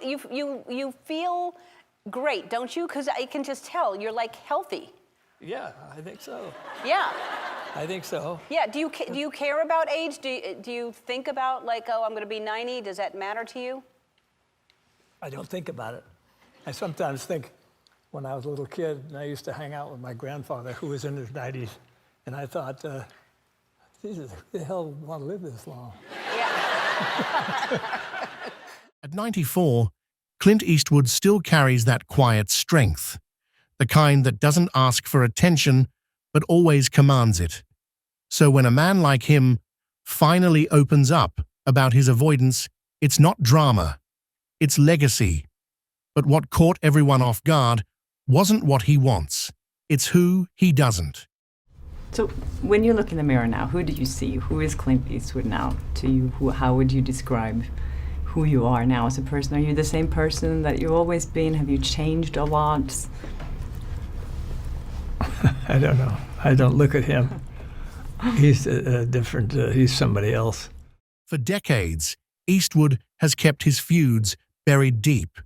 you feel great, don't you? Because I can just tell you're like healthy. Yeah, I think so. Yeah. I think so. Yeah. Do you care about age? Do you think about like, oh, I'm going to be 90? Does that matter to you? I don't think about it. I sometimes think when I was a little kid and I used to hang out with my grandfather who was in his 90s, and I thought, Jesus, who the hell would want to live this long? Yeah. At 94, Clint Eastwood still carries that quiet strength, the kind that doesn't ask for attention but always commands it. So when a man like him finally opens up about his avoidance, it's not drama, it's legacy. But what caught everyone off guard wasn't what he wants, it's who he doesn't. So when you look in the mirror now, who do you see? Who is Clint Eastwood now to you? How would you describe who you are now as a person? Are you the same person that you've always been? Have you changed a lot? I don't know. I don't look at him. He's different. He's somebody else. For decades, Eastwood has kept his feuds buried deep.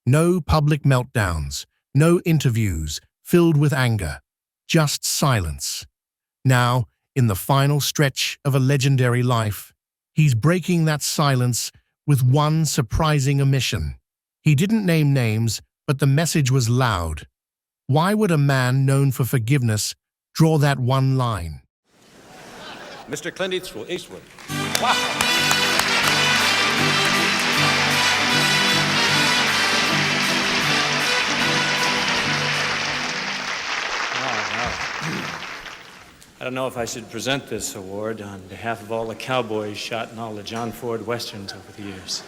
No public meltdowns, no interviews filled with anger, just silence. Now, in the final stretch of a legendary life, he's breaking that silence with one surprising omission. He didn't name names, but the message was loud. Why would a man known for forgiveness draw that one line? Mr. Clint Eastwood. Wow. I don't know if I should present this award on behalf of all the cowboys shot in all the John Ford Westerns over the years.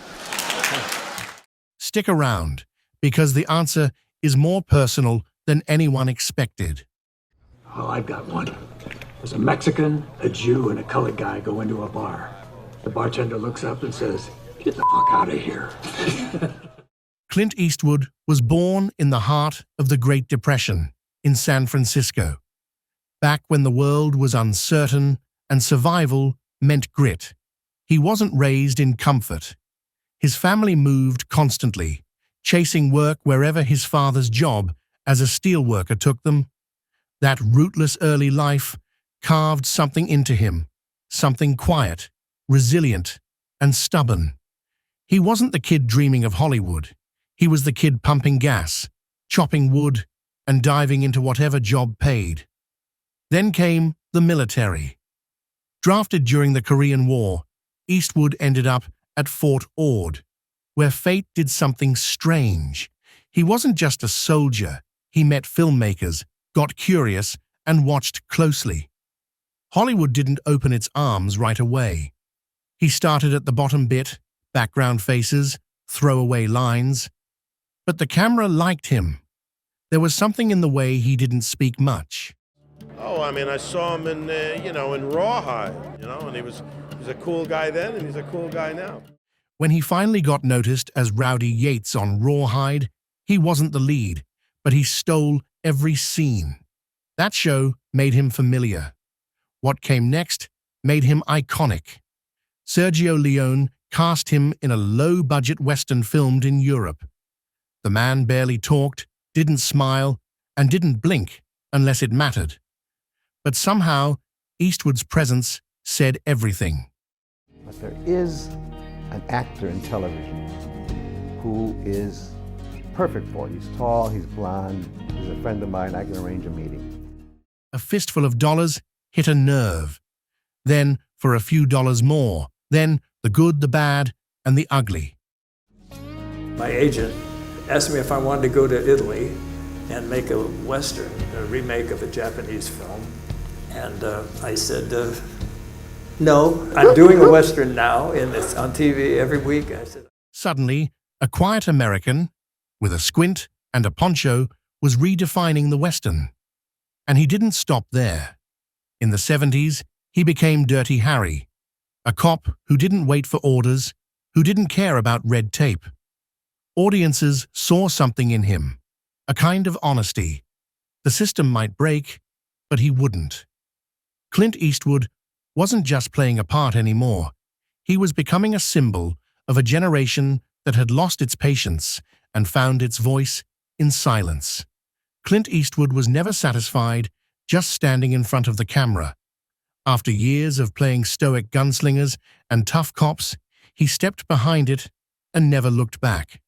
Stick around, because the answer is more personal than anyone expected. Oh, I've got one. There's a Mexican, a Jew, and a colored guy go into a bar. The bartender looks up and says, "Get the fuck out of here." Clint Eastwood was born in the heart of the Great Depression in San Francisco, back when the world was uncertain and survival meant grit. He wasn't raised in comfort. His family moved constantly, chasing work wherever his father's job as a steelworker took them. That rootless early life carved something into him, something quiet, resilient, and stubborn. He wasn't the kid dreaming of Hollywood. He was the kid pumping gas, chopping wood, and diving into whatever job paid. Then came the military. Drafted during the Korean War, Eastwood ended up at Fort Ord, where fate did something strange. He wasn't just a soldier. He met filmmakers, got curious, and watched closely. Hollywood didn't open its arms right away. He started at the bottom bit, background faces, throwaway lines. But the camera liked him. There was something in the way he didn't speak much. Oh, I mean, I saw him in, in Rawhide, and he's a cool guy then and he's a cool guy now. When he finally got noticed as Rowdy Yates on Rawhide, he wasn't the lead, but he stole every scene. That show made him familiar. What came next made him iconic. Sergio Leone cast him in a low-budget Western filmed in Europe. The man barely talked, didn't smile, and didn't blink unless it mattered. But somehow, Eastwood's presence said everything. But there is an actor in television who is perfect for it. He's tall, he's blonde, he's a friend of mine, I can arrange a meeting. A fistful of dollars hit a nerve. Then, for a few dollars more. Then, the good, the bad, and the ugly. My agent asked me if I wanted to go to Italy and make a Western, a remake of a Japanese film. And I said, no, I'm doing a Western now, and it's on TV every week. I said. Suddenly, a quiet American, with a squint and a poncho, was redefining the Western. And he didn't stop there. In the 70s, he became Dirty Harry, a cop who didn't wait for orders, who didn't care about red tape. Audiences saw something in him, a kind of honesty. The system might break, but he wouldn't. Clint Eastwood wasn't just playing a part anymore. He was becoming a symbol of a generation that had lost its patience and found its voice in silence. Clint Eastwood was never satisfied just standing in front of the camera. After years of playing stoic gunslingers and tough cops, he stepped behind it and never looked back.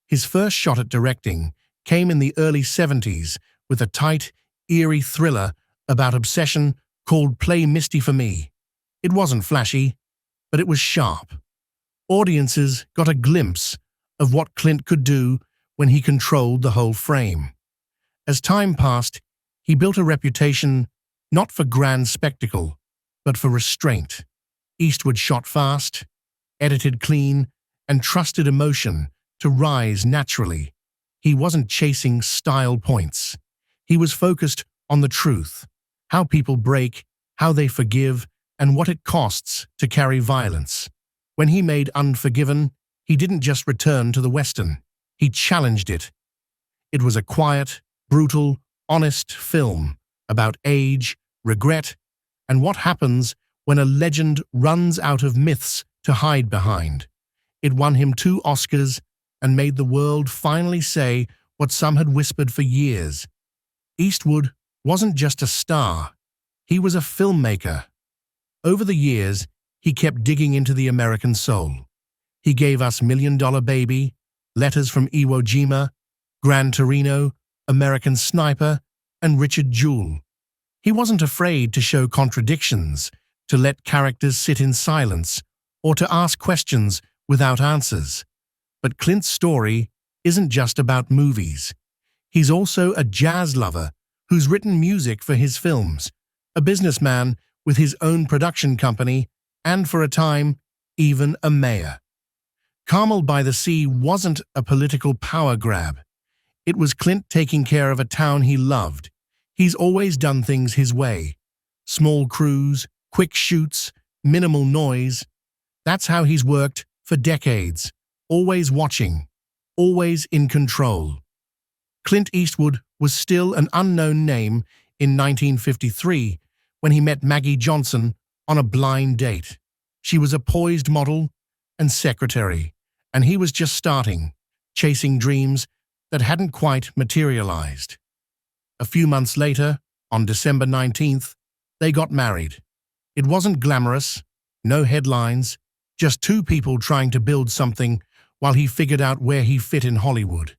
His first shot at directing came in the early 70s with a tight, eerie thriller about obsession called Play Misty for Me. It wasn't flashy, but it was sharp. Audiences got a glimpse of what Clint could do when he controlled the whole frame. As time passed, he built a reputation not for grand spectacle, but for restraint. Eastwood shot fast, edited clean, and trusted emotion to rise naturally. He wasn't chasing style points. He was focused on the truth, how people break, how they forgive, and what it costs to carry violence. When he made Unforgiven, he didn't just return to the Western. He challenged it. It was a quiet, brutal, honest film about age, regret, and what happens when a legend runs out of myths to hide behind. It won him 2 Oscars and made the world finally say what some had whispered for years. Eastwood wasn't just a star, he was a filmmaker. Over the years, he kept digging into the American soul. He gave us $1 Million Baby, Letters from Iwo Jima, Gran Torino, American Sniper, and Richard Jewell. He wasn't afraid to show contradictions, to let characters sit in silence, or to ask questions without answers. But Clint's story isn't just about movies. He's also a jazz lover who's written music for his films, a businessman with his own production company, and for a time, even a mayor. Carmel by the Sea wasn't a political power grab. It was Clint taking care of a town he loved. He's always done things his way. Small crews, quick shoots, minimal noise. That's how he's worked for decades, always watching, always in control. Clint Eastwood was still an unknown name in 1953 when he met Maggie Johnson on a blind date. She was a poised model and secretary, and he was just starting, chasing dreams that hadn't quite materialized. A few months later, on December 19th, they got married. It wasn't glamorous, no headlines, just 2 people trying to build something while he figured out where he fit in Hollywood.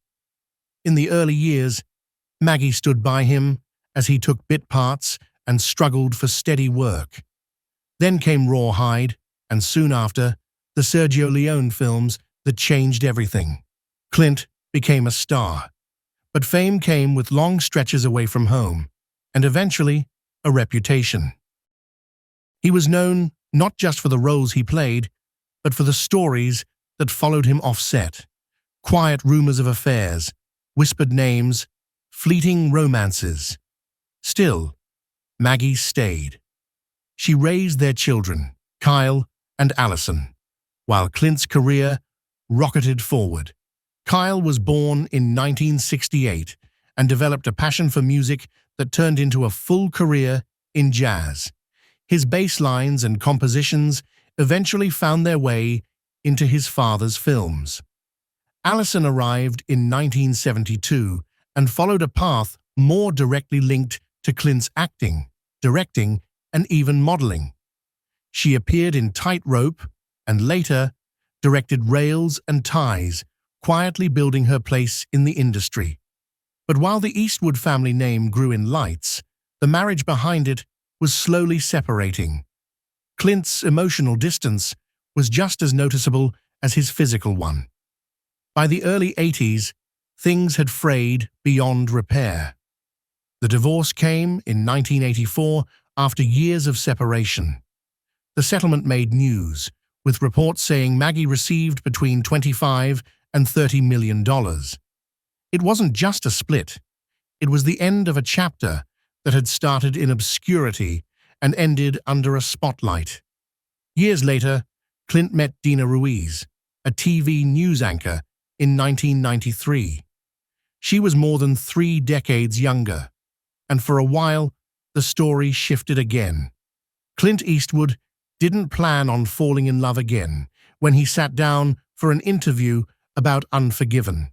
In the early years, Maggie stood by him as he took bit parts and struggled for steady work. Then came Rawhide, and soon after, the Sergio Leone films that changed everything. Clint became a star. But fame came with long stretches away from home, and eventually, a reputation. He was known not just for the roles he played, but for the stories that followed him off set. Quiet rumors of affairs, whispered names, fleeting romances. Still, Maggie stayed. She raised their children, Kyle and Allison, while Clint's career rocketed forward. Kyle was born in 1968 and developed a passion for music that turned into a full career in jazz. His bass lines and compositions eventually found their way into his father's films. Allison arrived in 1972 and followed a path more directly linked to Clint's acting, directing, and even modeling. She appeared in Tightrope and later directed Rails and Ties, quietly building her place in the industry. But while the Eastwood family name grew in lights, the marriage behind it was slowly separating. Clint's emotional distance was just as noticeable as his physical one. By the early 80s, things had frayed beyond repair. The divorce came in 1984 after years of separation. The settlement made news, with reports saying Maggie received between $25 and $30 million. It wasn't just a split. It was the end of a chapter that had started in obscurity and ended under a spotlight. Years later, Clint met Dina Ruiz, a TV news anchor, in 1993. She was more than 3 decades younger, and for a while, the story shifted again. Clint Eastwood didn't plan on falling in love again when he sat down for an interview about Unforgiven.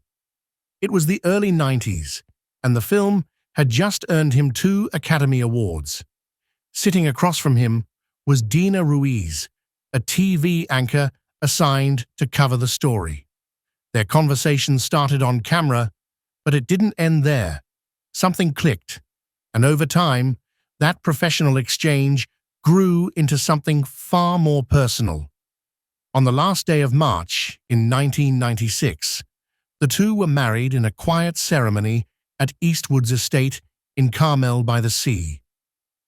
It was the early 90s, and the film had just earned him 2 Academy Awards. Sitting across from him was Dina Ruiz, a TV anchor assigned to cover the story. Their conversation started on camera, but it didn't end there. Something clicked, and over time, that professional exchange grew into something far more personal. On the last day of March in 1996, the two were married in a quiet ceremony at Eastwood's estate in Carmel by the Sea.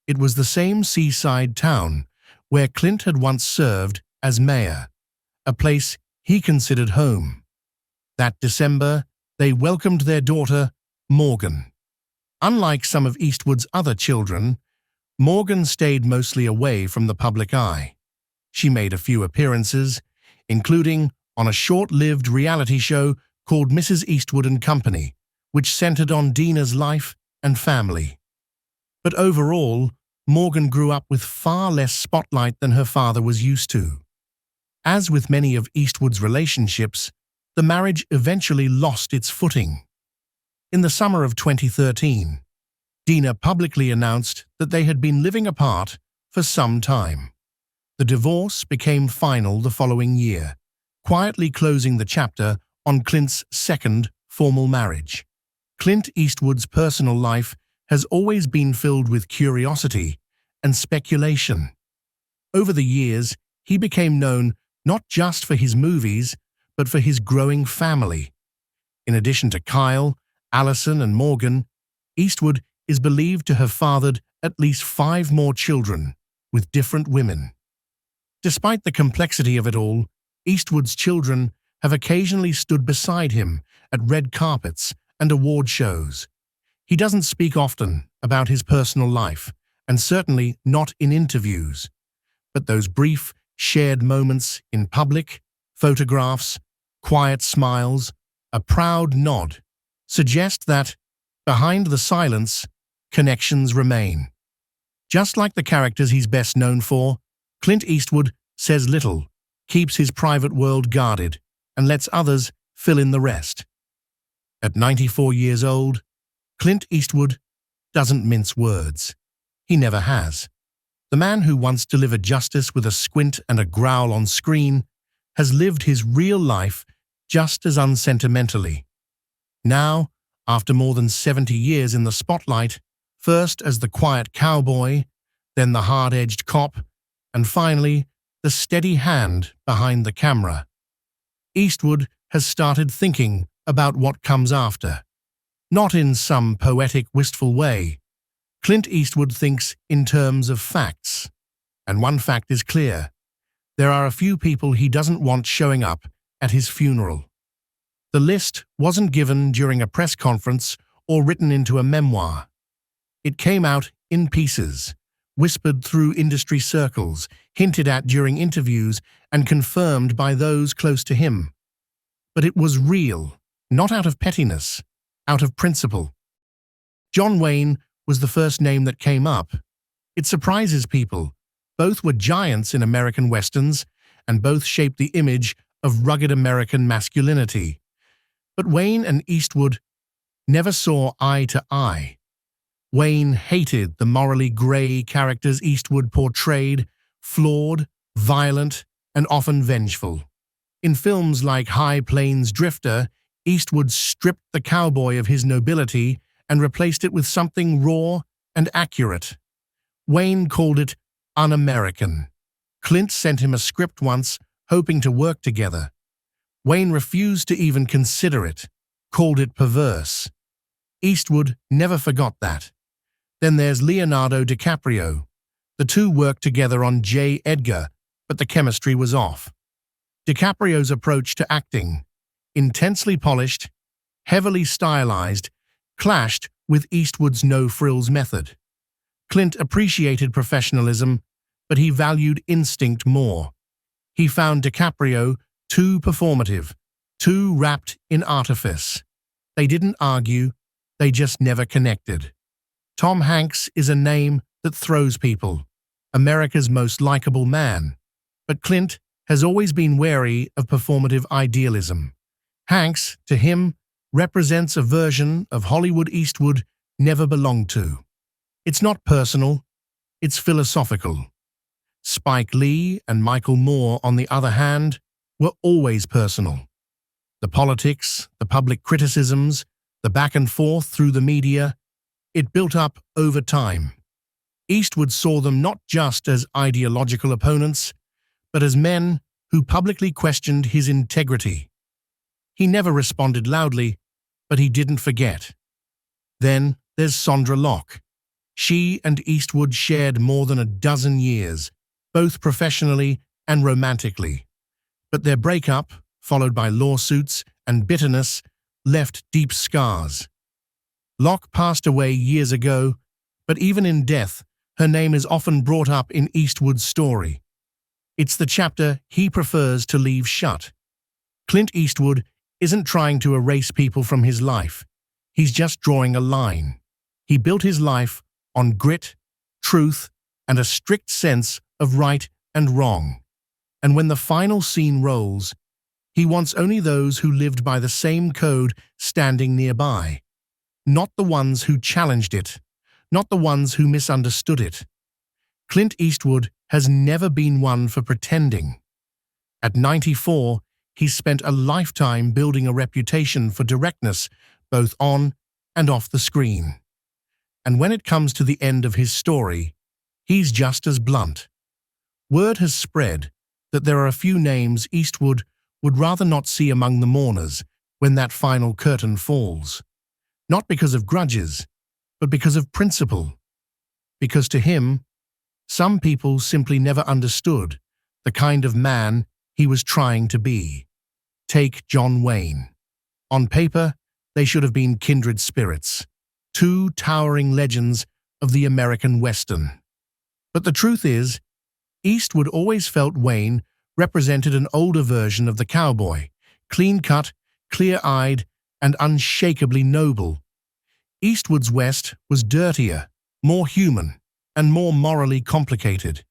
It was the same seaside town where Clint had once served as mayor, a place he considered home. That December, they welcomed their daughter, Morgan. Unlike some of Eastwood's other children, Morgan stayed mostly away from the public eye. She made a few appearances, including on a short-lived reality show called Mrs. Eastwood and Company, which centered on Dina's life and family. But overall, Morgan grew up with far less spotlight than her father was used to. As with many of Eastwood's relationships, the marriage eventually lost its footing. In the summer of 2013, Dina publicly announced that they had been living apart for some time. The divorce became final the following year, quietly closing the chapter on Clint's second formal marriage. Clint Eastwood's personal life has always been filled with curiosity and speculation. Over the years, he became known not just for his movies, but for his growing family. In addition to Kyle, Allison, and Morgan, Eastwood is believed to have fathered at least 5 more children with different women. Despite the complexity of it all, Eastwood's children have occasionally stood beside him at red carpets and award shows. He doesn't speak often about his personal life, and certainly not in interviews. But those brief, shared moments in public, photographs, quiet smiles, a proud nod, suggest that, behind the silence, connections remain. Just like the characters he's best known for, Clint Eastwood says little, keeps his private world guarded, and lets others fill in the rest. At 94 years old, Clint Eastwood doesn't mince words. He never has. The man who once delivered justice with a squint and a growl on screen has lived his real life just as unsentimentally. Now, after more than 70 years in the spotlight, first as the quiet cowboy, then the hard-edged cop, and finally the steady hand behind the camera, Eastwood has started thinking about what comes after. Not in some poetic, wistful way. Clint Eastwood thinks in terms of facts. And one fact is clear. There are a few people he doesn't want showing up at his funeral. The list wasn't given during a press conference or written into a memoir. It came out in pieces, whispered through industry circles, hinted at during interviews, and confirmed by those close to him. But it was real, not out of pettiness, out of principle. John Wayne was the first name that came up. It surprises people. Both were giants in American westerns, and both shaped the image of rugged American masculinity. But Wayne and Eastwood never saw eye to eye. Wayne hated the morally gray characters Eastwood portrayed, flawed, violent, and often vengeful. In films like High Plains Drifter, Eastwood stripped the cowboy of his nobility and replaced it with something raw and accurate. Wayne called it un-American. Clint sent him a script once, hoping to work together. Wayne refused to even consider it, called it perverse. Eastwood never forgot that. Then there's Leonardo DiCaprio. The two worked together on J. Edgar, but the chemistry was off. DiCaprio's approach to acting, intensely polished, heavily stylized, clashed with Eastwood's no-frills method. Clint appreciated professionalism, but he valued instinct more. He found DiCaprio too performative, too wrapped in artifice. They didn't argue, they just never connected. Tom Hanks is a name that throws people, America's most likable man. But Clint has always been wary of performative idealism. Hanks, to him, represents a version of Hollywood Eastwood never belonged to. It's not personal, it's philosophical. Spike Lee and Michael Moore, on the other hand, were always personal. The politics, the public criticisms, the back and forth through the media, it built up over time. Eastwood saw them not just as ideological opponents, but as men who publicly questioned his integrity. He never responded loudly, but he didn't forget. Then there's Sondra Locke. She and Eastwood shared more than a dozen years, both professionally and romantically. But their breakup, followed by lawsuits and bitterness, left deep scars. Locke passed away years ago, but even in death, her name is often brought up in Eastwood's story. It's the chapter he prefers to leave shut. Clint Eastwood isn't trying to erase people from his life. He's just drawing a line. He built his life on grit, truth, and a strict sense of right and wrong. And when the final scene rolls, he wants only those who lived by the same code standing nearby. Not the ones who challenged it, not the ones who misunderstood it. Clint Eastwood has never been one for pretending. At 94, he's spent a lifetime building a reputation for directness both on and off the screen. And when it comes to the end of his story, he's just as blunt. Word has spread that there are a few names Eastwood would rather not see among the mourners when that final curtain falls. Not because of grudges, but because of principle. Because to him, some people simply never understood the kind of man he was trying to be. Take John Wayne. On paper, they should have been kindred spirits, two towering legends of the American Western. But the truth is, Eastwood always felt Wayne represented an older version of the cowboy, clean-cut, clear-eyed, and unshakably noble. Eastwood's West was dirtier, more human, and more morally complicated.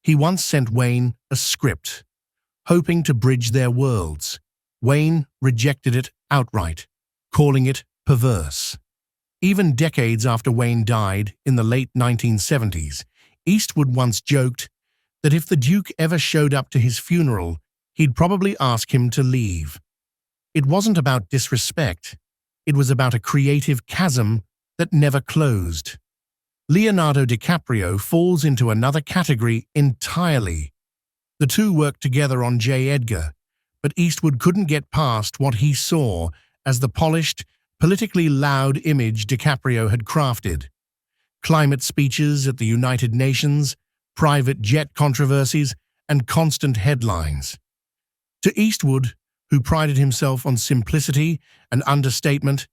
He once sent Wayne a script, hoping to bridge their worlds. Wayne rejected it outright, calling it perverse. Even decades after Wayne died in the late 1970s, Eastwood once joked that if the Duke ever showed up to his funeral, he'd probably ask him to leave. It wasn't about disrespect. It was about a creative chasm that never closed. Leonardo DiCaprio falls into another category entirely. The two worked together on J. Edgar, but Eastwood couldn't get past what he saw as the polished, politically loud image DiCaprio had crafted. Climate speeches at the United Nations, private jet controversies, and constant headlines. To Eastwood, who prided himself on simplicity and understatement,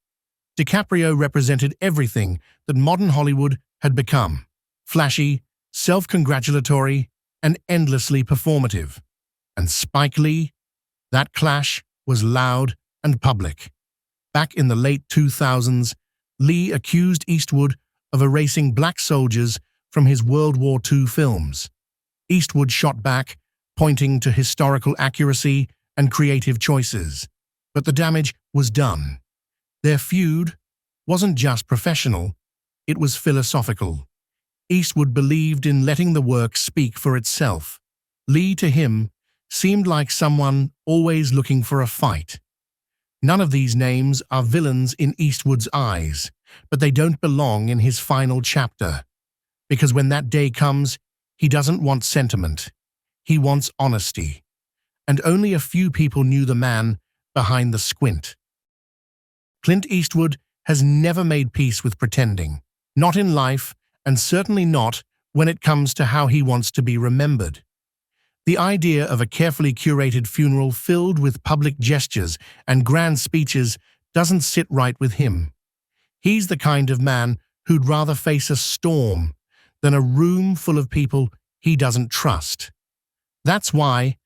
DiCaprio represented everything that modern Hollywood had become: flashy, self-congratulatory, and endlessly performative. And Spike Lee? That clash was loud and public. Back in the late 2000s, Lee accused Eastwood of erasing black soldiers from his World War II films. Eastwood shot back, pointing to historical accuracy and creative choices. But the damage was done. Their feud wasn't just professional, it was philosophical. Eastwood believed in letting the work speak for itself. Lee, to him, seemed like someone always looking for a fight. None of these names are villains in Eastwood's eyes, but they don't belong in his final chapter. Because when that day comes, he doesn't want sentiment. He wants honesty. And only a few people knew the man behind the squint. Clint Eastwood has never made peace with pretending, not in life, and certainly not when it comes to how he wants to be remembered. The idea of a carefully curated funeral filled with public gestures and grand speeches doesn't sit right with him. He's the kind of man who'd rather face a storm than a room full of people he doesn't trust. That's why,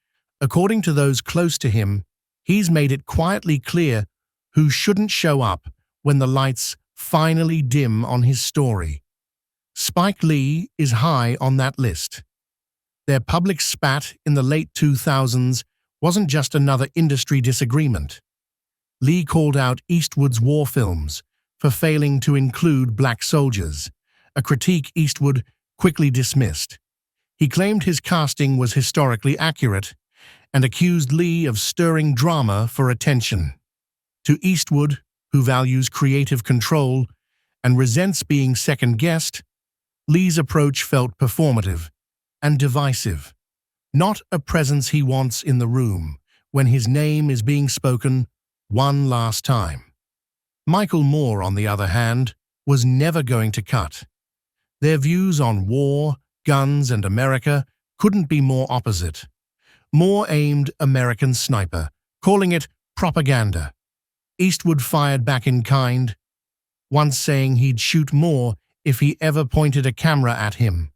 according to those close to him, he's made it quietly clear who shouldn't show up when the lights finally dim on his story. Spike Lee is high on that list. Their public spat in the late 2000s wasn't just another industry disagreement. Lee called out Eastwood's war films for failing to include black soldiers, a critique Eastwood quickly dismissed. He claimed his casting was historically accurate and accused Lee of stirring drama for attention. To Eastwood, who values creative control and resents being second-guessed, Lee's approach felt performative and divisive, not a presence he wants in the room when his name is being spoken one last time. Michael Moore, on the other hand, was never going to cut. Their views on war, guns, and America couldn't be more opposite. Moore aimed American Sniper, calling it propaganda. Eastwood fired back in kind, once saying he'd shoot Moore if he ever pointed a camera at him.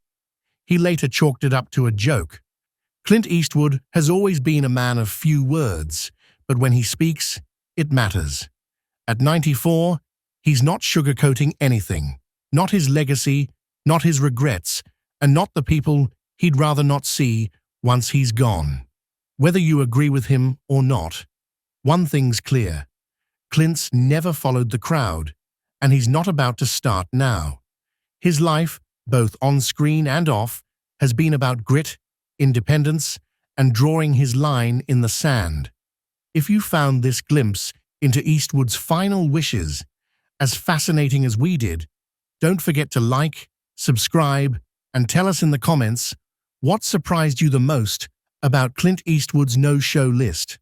He later chalked it up to a joke. Clint Eastwood has always been a man of few words, but when he speaks, it matters. At 94, he's not sugarcoating anything, not his legacy, not his regrets, and not the people he'd rather not see once he's gone. Whether you agree with him or not, one thing's clear. Clint's never followed the crowd, and he's not about to start now. His life, both on screen and off, has been about grit, independence, and drawing his line in the sand. If you found this glimpse into Eastwood's final wishes as fascinating as we did, don't forget to like, subscribe, and tell us in the comments what surprised you the most about Clint Eastwood's no-show list.